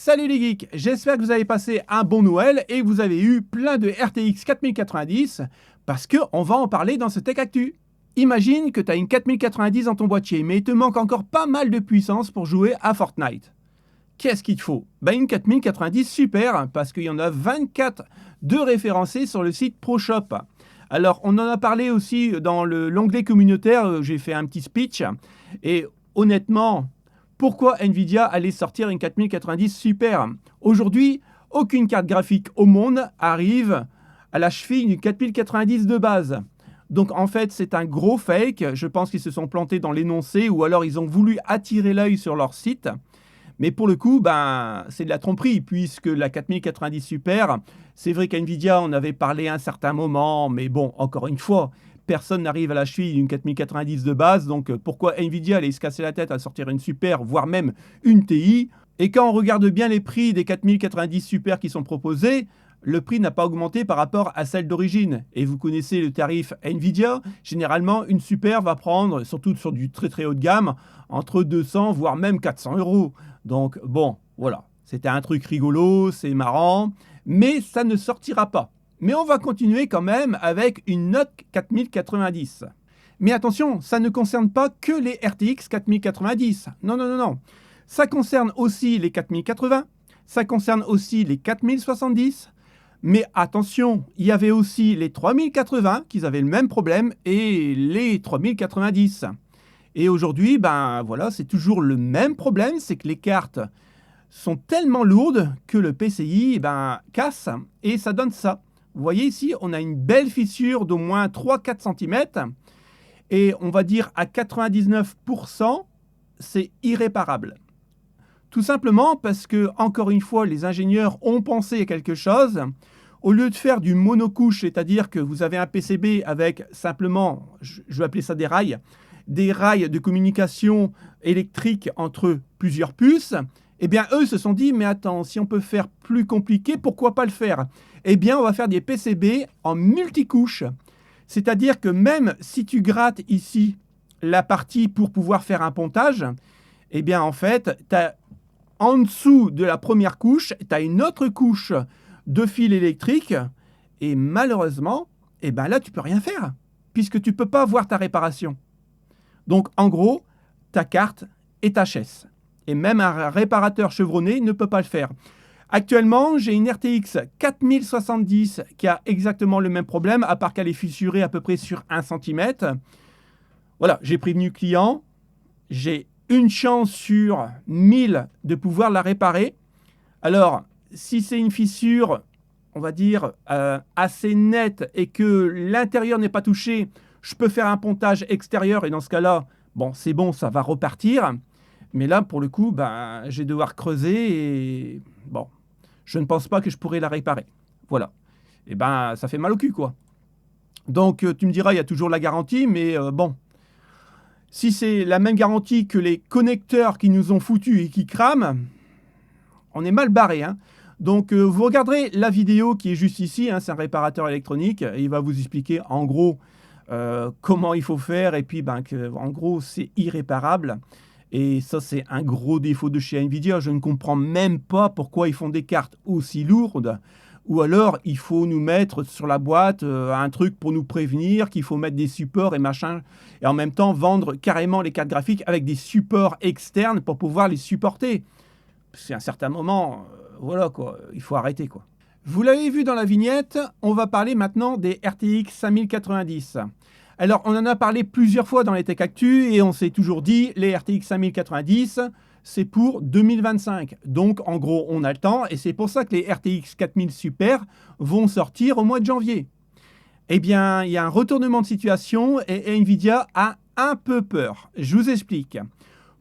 Salut les geeks, j'espère que vous avez passé un bon Noël et que vous avez eu plein de RTX 4090 parce qu'on va en parler dans ce Tech Actu. Imagine que tu as une 4090 dans ton boîtier mais il te manque encore pas mal de puissance pour jouer à Fortnite. Qu'est-ce qu'il te faut? Une 4090 super parce qu'il y en a 24 de référencés sur le site ProShop. Alors on en a parlé aussi dans l'onglet communautaire, j'ai fait un petit speech et honnêtement, pourquoi Nvidia allait sortir une 4090 super? Aujourd'hui, aucune carte graphique au monde arrive à la cheville d'une 4090 de base. Donc en fait, c'est un gros fake. Je pense qu'ils se sont plantés dans l'énoncé ou alors ils ont voulu attirer l'œil sur leur site. Mais pour le coup, c'est de la tromperie puisque la 4090 super, c'est vrai qu'Nvidia en avait parlé à un certain moment, mais bon, encore une fois, personne n'arrive à la cheville d'une 4090 de base, donc pourquoi Nvidia allait se casser la tête à sortir une super, voire même une TI? Et quand on regarde bien les prix des 4090 super qui sont proposés, le prix n'a pas augmenté par rapport à celle d'origine. Et vous connaissez le tarif Nvidia, généralement une super va prendre, surtout sur du très très haut de gamme, entre 200 voire même 400 €. Donc bon, voilà, c'était un truc rigolo, c'est marrant, mais ça ne sortira pas. Mais on va continuer quand même avec une note 4090. Mais attention, ça ne concerne pas que les RTX 4090. Non, non, non, non. Ça concerne aussi les 4080, ça concerne aussi les 4070. Mais attention, il y avait aussi les 3080 qui avaient le même problème et les 3090. Et aujourd'hui, voilà, c'est toujours le même problème, c'est que les cartes sont tellement lourdes que le PCI casse et ça donne ça. Vous voyez ici, on a une belle fissure d'au moins 3-4 cm et on va dire à 99%, c'est irréparable. Tout simplement parce que, encore une fois, les ingénieurs ont pensé à quelque chose. Au lieu de faire du monocouche, c'est-à-dire que vous avez un PCB avec simplement, je vais appeler ça des rails de communication électrique entre plusieurs puces, eh bien, eux se sont dit, mais attends, si on peut faire plus compliqué, pourquoi pas le faire? Eh bien, on va faire des PCB en multicouches. C'est-à-dire que même si tu grattes ici la partie pour pouvoir faire un pontage, eh bien, en fait, en dessous de la première couche, tu as une autre couche de fil électrique et malheureusement, là, tu peux rien faire puisque tu ne peux pas voir ta réparation. Donc, en gros, ta carte est HS. Et même un réparateur chevronné ne peut pas le faire. Actuellement, j'ai une RTX 4070 qui a exactement le même problème, à part qu'elle est fissurée à peu près sur 1 cm. Voilà, j'ai prévenu le client. J'ai une chance sur 1000 de pouvoir la réparer. Alors, si c'est une fissure, on va dire, assez nette et que l'intérieur n'est pas touché, je peux faire un pontage extérieur et dans ce cas-là, c'est bon, ça va repartir. Mais là, pour le coup, je vais devoir creuser et je ne pense pas que je pourrai la réparer. Voilà. Et ça fait mal au cul, quoi. Donc, tu me diras, il y a toujours la garantie, mais si c'est la même garantie que les connecteurs qui nous ont foutus et qui crament, on est mal barré, hein. Donc, vous regarderez la vidéo qui est juste ici, hein, c'est un réparateur électronique, et il va vous expliquer en gros comment il faut faire, et puis en gros, c'est irréparable. Et ça, c'est un gros défaut de chez Nvidia. Je ne comprends même pas pourquoi ils font des cartes aussi lourdes. Ou alors, il faut nous mettre sur la boîte un truc pour nous prévenir qu'il faut mettre des supports et machin. Et en même temps, vendre carrément les cartes graphiques avec des supports externes pour pouvoir les supporter. C'est à un certain moment, voilà quoi, il faut arrêter quoi. Vous l'avez vu dans la vignette, on va parler maintenant des RTX 5090. Alors, on en a parlé plusieurs fois dans les Tech Actu et on s'est toujours dit, les RTX 5090, c'est pour 2025. Donc, en gros, on a le temps et c'est pour ça que les RTX 4000 Super vont sortir au mois de janvier. Eh bien, il y a un retournement de situation et Nvidia a un peu peur. Je vous explique.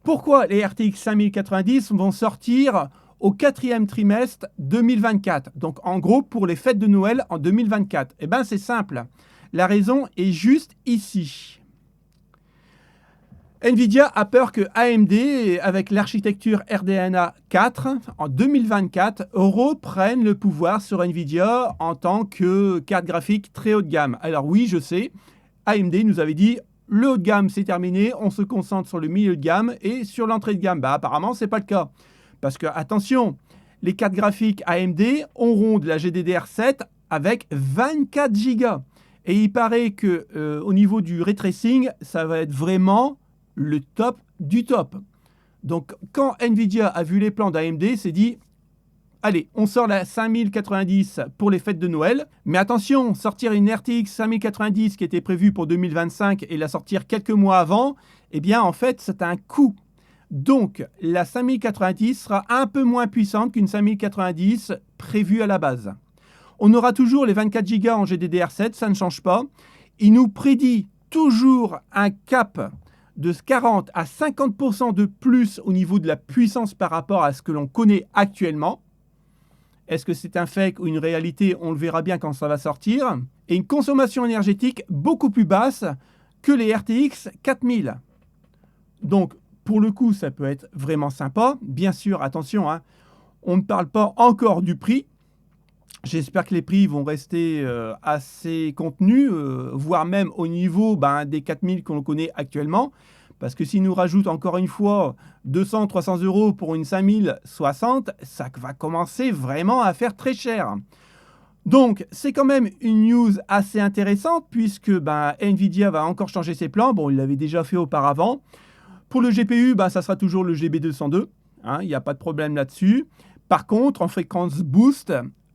Pourquoi les RTX 5090 vont sortir au 4e trimestre 2024? Donc, en gros, pour les fêtes de Noël en 2024. Eh bien, c'est simple. La raison est juste ici. Nvidia a peur que AMD, avec l'architecture RDNA 4, en 2024, reprenne le pouvoir sur Nvidia en tant que carte graphique très haut de gamme. Alors oui, je sais, AMD nous avait dit le haut de gamme c'est terminé, on se concentre sur le milieu de gamme et sur l'entrée de gamme. Apparemment, ce n'est pas le cas. Parce que, attention, les cartes graphiques AMD auront de la GDDR7 avec 24 Go. Et il paraît que au niveau du ray tracing, ça va être vraiment le top du top. Donc quand Nvidia a vu les plans d'AMD, s'est dit allez, on sort la 5090 pour les fêtes de Noël. Mais attention, sortir une RTX 5090 qui était prévue pour 2025 et la sortir quelques mois avant, eh bien en fait c'est un coût. Donc la 5090 sera un peu moins puissante qu'une 5090 prévue à la base. On aura toujours les 24 Go en GDDR7, ça ne change pas. Il nous prédit toujours un cap de 40 à 50% de plus au niveau de la puissance par rapport à ce que l'on connaît actuellement. Est-ce que c'est un fake ou une réalité? On le verra bien quand ça va sortir. Et une consommation énergétique beaucoup plus basse que les RTX 4000. Donc, pour le coup, ça peut être vraiment sympa. Bien sûr, attention, on ne parle pas encore du prix. J'espère que les prix vont rester assez contenus, voire même au niveau des 4000 qu'on connaît actuellement. Parce que s'ils nous rajoutent encore une fois 200-300 euros pour une 5060, ça va commencer vraiment à faire très cher. Donc, c'est quand même une news assez intéressante puisque Nvidia va encore changer ses plans. Bon, il l'avait déjà fait auparavant. Pour le GPU, ça sera toujours le GB202. Il n'y a pas de problème là-dessus. Par contre, en fréquence boost,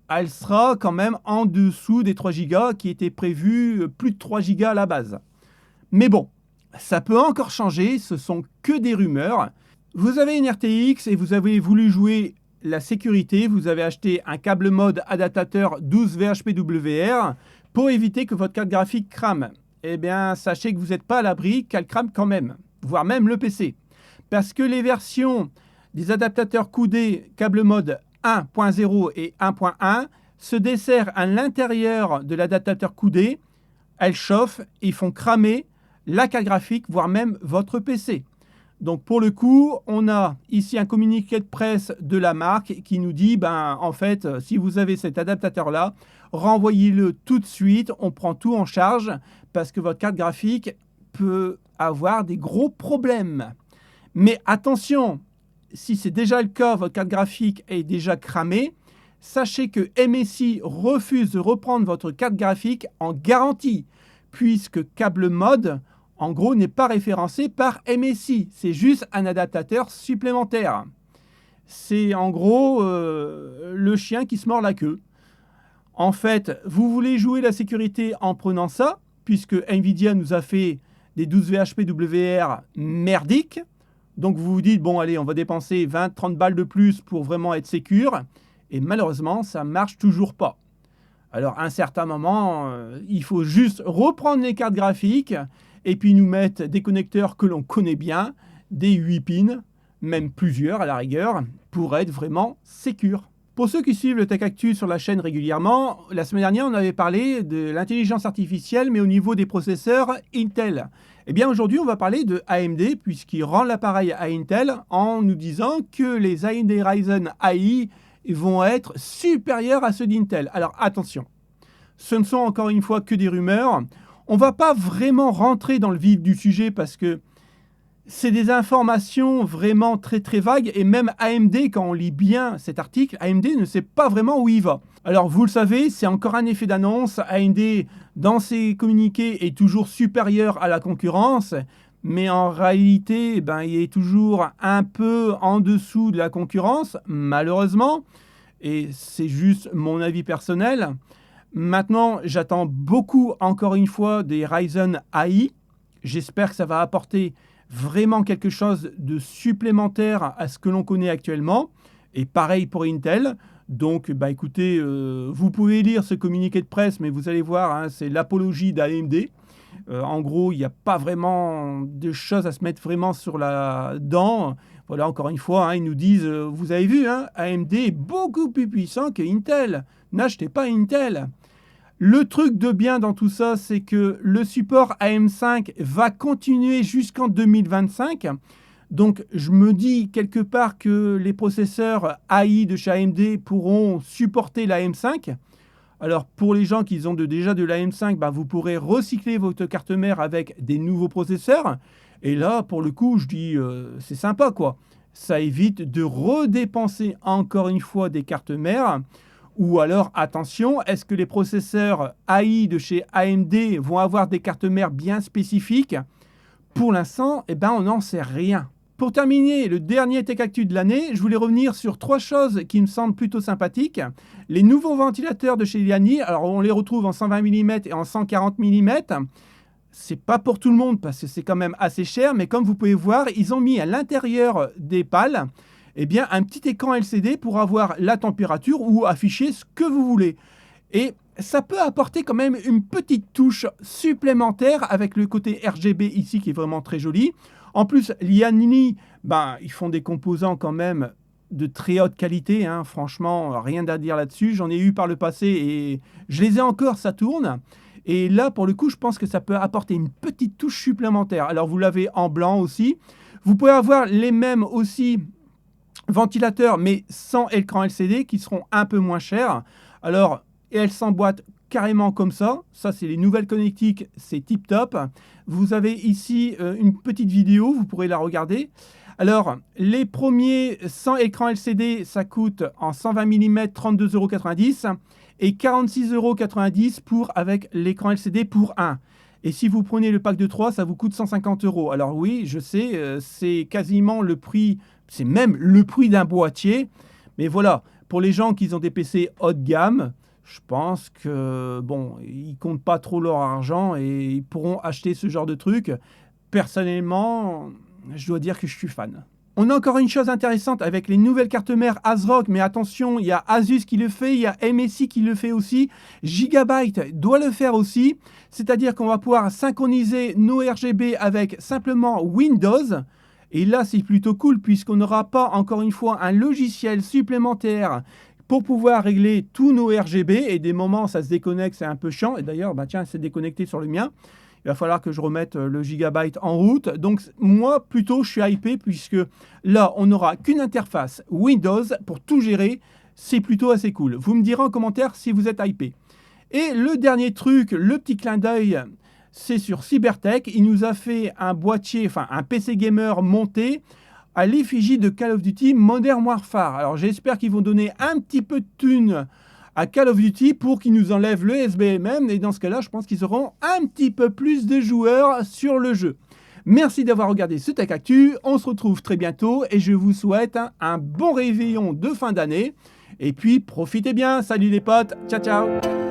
elle sera quand même en dessous des 3 Go qui étaient prévus plus de 3 Go à la base. Mais bon, ça peut encore changer, ce sont que des rumeurs. Vous avez une RTX et vous avez voulu jouer la sécurité, vous avez acheté un câble mode adaptateur 12 VHPWR pour éviter que votre carte graphique crame. Eh bien, sachez que vous n'êtes pas à l'abri qu'elle crame quand même, voire même le PC. Parce que les versions des adaptateurs coudés câble mode 1.0 et 1.1 se desserrent à l'intérieur de l'adaptateur coudé, elles chauffent et font cramer la carte graphique, voire même votre PC. Donc pour le coup, on a ici un communiqué de presse de la marque qui nous dit, en fait, si vous avez cet adaptateur-là, renvoyez-le tout de suite, on prend tout en charge parce que votre carte graphique peut avoir des gros problèmes. Mais attention, si c'est déjà le cas, votre carte graphique est déjà cramée, sachez que MSI refuse de reprendre votre carte graphique en garantie, puisque câble mode, en gros, n'est pas référencé par MSI. C'est juste un adaptateur supplémentaire. C'est en gros le chien qui se mord la queue. En fait, vous voulez jouer la sécurité en prenant ça, puisque Nvidia nous a fait des 12 VHPWR merdiques. Donc vous vous dites, bon allez, on va dépenser 20-30 balles de plus pour vraiment être sécure. Et malheureusement, ça ne marche toujours pas. Alors à un certain moment, il faut juste reprendre les cartes graphiques et puis nous mettre des connecteurs que l'on connaît bien, des 8 pins, même plusieurs à la rigueur, pour être vraiment sécure. Pour ceux qui suivent le Tech Actu sur la chaîne régulièrement, la semaine dernière, on avait parlé de l'intelligence artificielle, mais au niveau des processeurs Intel. Eh bien aujourd'hui, on va parler de AMD, puisqu'il rend l'appareil à Intel en nous disant que les AMD Ryzen AI vont être supérieurs à ceux d'Intel. Alors attention, ce ne sont encore une fois que des rumeurs. On ne va pas vraiment rentrer dans le vif du sujet parce que c'est des informations vraiment très très vagues et même AMD, quand on lit bien cet article, AMD ne sait pas vraiment où il va. Alors vous le savez, c'est encore un effet d'annonce. AMD, dans ses communiqués, est toujours supérieur à la concurrence, mais en réalité, il est toujours un peu en dessous de la concurrence, malheureusement, et c'est juste mon avis personnel. Maintenant, j'attends beaucoup, encore une fois, des Ryzen AI. J'espère que ça va apporter vraiment quelque chose de supplémentaire à ce que l'on connaît actuellement. Et pareil pour Intel. Donc, écoutez, vous pouvez lire ce communiqué de presse, mais vous allez voir, c'est l'apologie d'AMD. En gros, il n'y a pas vraiment de choses à se mettre vraiment sur la dent. Voilà, encore une fois, ils nous disent, vous avez vu, AMD est beaucoup plus puissant que Intel. N'achetez pas Intel. Le truc de bien dans tout ça, c'est que le support AM5 va continuer jusqu'en 2025. Donc, je me dis quelque part que les processeurs AI de chez AMD pourront supporter l'AM5. Alors, pour les gens qui ont déjà de l'AM5, vous pourrez recycler votre carte mère avec des nouveaux processeurs. Et là, pour le coup, je dis, c'est sympa, quoi. Ça évite de redépenser encore une fois des cartes mères. Ou alors, attention, est-ce que les processeurs AI de chez AMD vont avoir des cartes mères bien spécifiques? Pour l'instant, eh ben, on n'en sait rien. Pour terminer, le dernier Tech Actu de l'année, je voulais revenir sur 3 choses qui me semblent plutôt sympathiques. Les nouveaux ventilateurs de chez Liani, alors on les retrouve en 120 mm et en 140 mm. C'est pas pour tout le monde parce que c'est quand même assez cher, mais comme vous pouvez voir, ils ont mis à l'intérieur des pales eh bien, un petit écran LCD pour avoir la température ou afficher ce que vous voulez. Et ça peut apporter quand même une petite touche supplémentaire avec le côté RGB ici qui est vraiment très joli. En plus, Liani, ils font des composants quand même de très haute qualité, hein. Franchement, rien à dire là-dessus. J'en ai eu par le passé et je les ai encore, ça tourne. Et là, pour le coup, je pense que ça peut apporter une petite touche supplémentaire. Alors, vous l'avez en blanc aussi. Vous pouvez avoir les mêmes aussi ventilateurs, mais sans écran LCD, qui seront un peu moins chers. Alors, elles s'emboîtent carrément comme ça. Ça, c'est les nouvelles connectiques, c'est tip top. Vous avez ici une petite vidéo, vous pourrez la regarder. Alors, les premiers sans écran LCD, ça coûte en 120 mm 32,90 € et 46,90 € pour avec l'écran LCD pour un. Et si vous prenez le pack de 3, ça vous coûte 150 €. Alors oui, je sais, c'est quasiment le prix, c'est même le prix d'un boîtier. Mais voilà, pour les gens qui ont des PC haut de gamme, je pense que ils ne comptent pas trop leur argent et ils pourront acheter ce genre de truc. Personnellement, je dois dire que je suis fan. On a encore une chose intéressante avec les nouvelles cartes mères ASRock, mais attention, il y a Asus qui le fait, il y a MSI qui le fait aussi, Gigabyte doit le faire aussi, c'est-à-dire qu'on va pouvoir synchroniser nos RGB avec simplement Windows. Et là, c'est plutôt cool puisqu'on n'aura pas, encore une fois, un logiciel supplémentaire pour pouvoir régler tous nos RGB. Et des moments, ça se déconnecte, c'est un peu chiant. Et d'ailleurs, tiens, c'est déconnecté sur le mien. Il va falloir que je remette le Gigabyte en route. Donc, moi, plutôt, je suis hypé puisque là, on n'aura qu'une interface Windows pour tout gérer. C'est plutôt assez cool. Vous me direz en commentaire si vous êtes hypé. Et le dernier truc, le petit clin d'œil, c'est sur Cybertech. Il nous a fait un boîtier, un PC gamer monté à l'effigie de Call of Duty Modern Warfare. Alors j'espère qu'ils vont donner un petit peu de thunes à Call of Duty pour qu'ils nous enlèvent le SBMM. Et dans ce cas-là, je pense qu'ils auront un petit peu plus de joueurs sur le jeu. Merci d'avoir regardé ce Tech Actu. On se retrouve très bientôt et je vous souhaite un bon réveillon de fin d'année. Et puis profitez bien. Salut les potes. Ciao, ciao.